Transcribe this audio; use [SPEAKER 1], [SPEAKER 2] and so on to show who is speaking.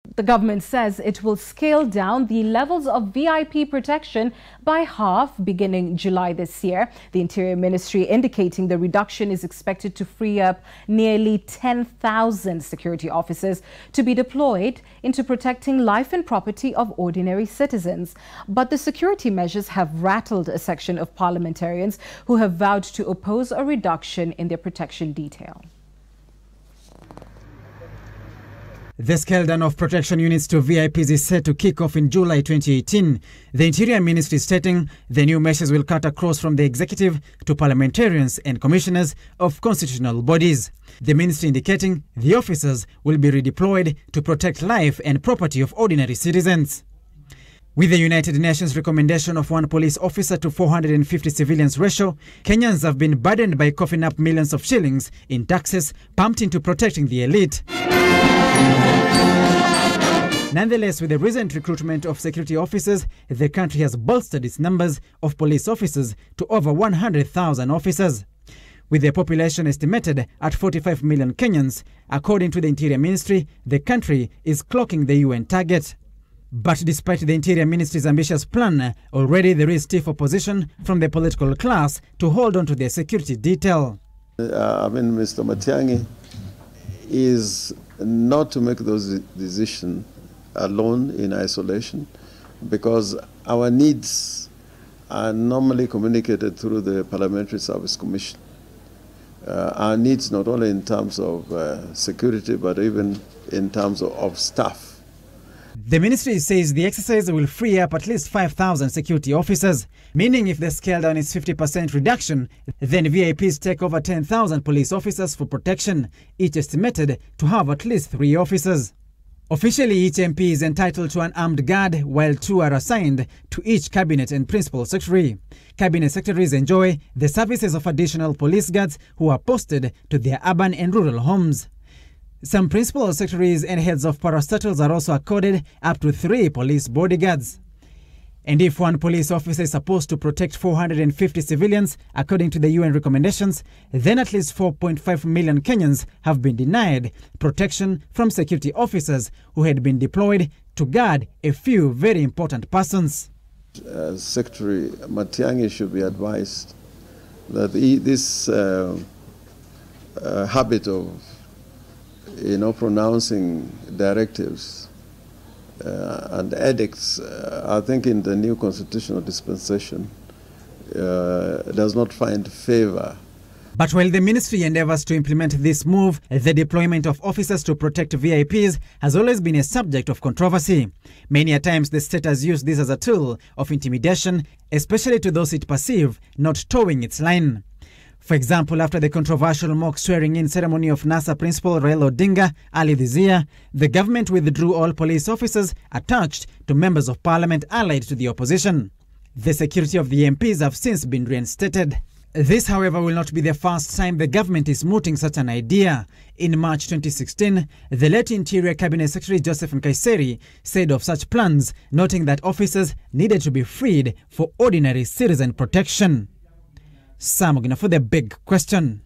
[SPEAKER 1] The government says it will scale down the levels of VIP protection by half beginning July this year. The Interior Ministry indicating the reduction is expected to free up nearly 10,000 security officers to be deployed into protecting life and property of ordinary citizens. But the security measures have rattled a section of parliamentarians who have vowed to oppose a reduction in their protection detail.
[SPEAKER 2] The scale down of protection units to VIPs is set to kick off in July 2018. The Interior Ministry stating the new measures will cut across from the executive to parliamentarians and commissioners of constitutional bodies. The ministry indicating the officers will be redeployed to protect life and property of ordinary citizens. With the United Nations recommendation of 1 police officer to 450 civilians ratio, Kenyans have been burdened by coughing up millions of shillings in taxes pumped into protecting the elite. Nonetheless, with the recent recruitment of security officers, the country has bolstered its numbers of police officers to over 100,000 officers. With the population estimated at 45 million Kenyans, according to the Interior Ministry, the country is clocking the UN target. But despite the Interior Ministry's ambitious plan, already there is stiff opposition from the political class to hold on to their security detail.
[SPEAKER 3] Mr. Matiang'i is not to make those decisions alone in isolation, because our needs are normally communicated through the Parliamentary Service Commission. Our needs not only in terms of security, but even in terms of staff.
[SPEAKER 2] The ministry says the exercise will free up at least 5,000 security officers, meaning if the scale down is 50% reduction, then VIPs take over 10,000 police officers for protection, each estimated to have at least 3 officers. Officially, each MP is entitled to an armed guard, while 2 are assigned to each cabinet and principal secretary. Cabinet secretaries enjoy the services of additional police guards who are posted to their urban and rural homes. Some principal secretaries and heads of parastatals are also accorded up to 3 police bodyguards. And if 1 police officer is supposed to protect 450 civilians, according to the UN recommendations, then at least 4.5 million Kenyans have been denied protection from security officers who had been deployed to guard a few very important persons.
[SPEAKER 3] Secretary Matiang'i should be advised that this habit of pronouncing directives and edicts, I think in the new constitutional dispensation, does not find favor.
[SPEAKER 2] But while the ministry endeavors to implement this move, the deployment of officers to protect VIPs has always been a subject of controversy. Many a times the state has used this as a tool of intimidation, especially to those it perceives not towing its line. For example, after the controversial mock swearing-in ceremony of NASA Principal Raila Odinga early this year, the government withdrew all police officers attached to members of parliament allied to the opposition. The security of the MPs have since been reinstated. This, however, will not be the first time the government is mooting such an idea. In March 2016, the late Interior Cabinet Secretary Joseph Nkaiseri said of such plans, noting that officers needed to be freed for ordinary citizen protection. Sam Ogina for The Big Question.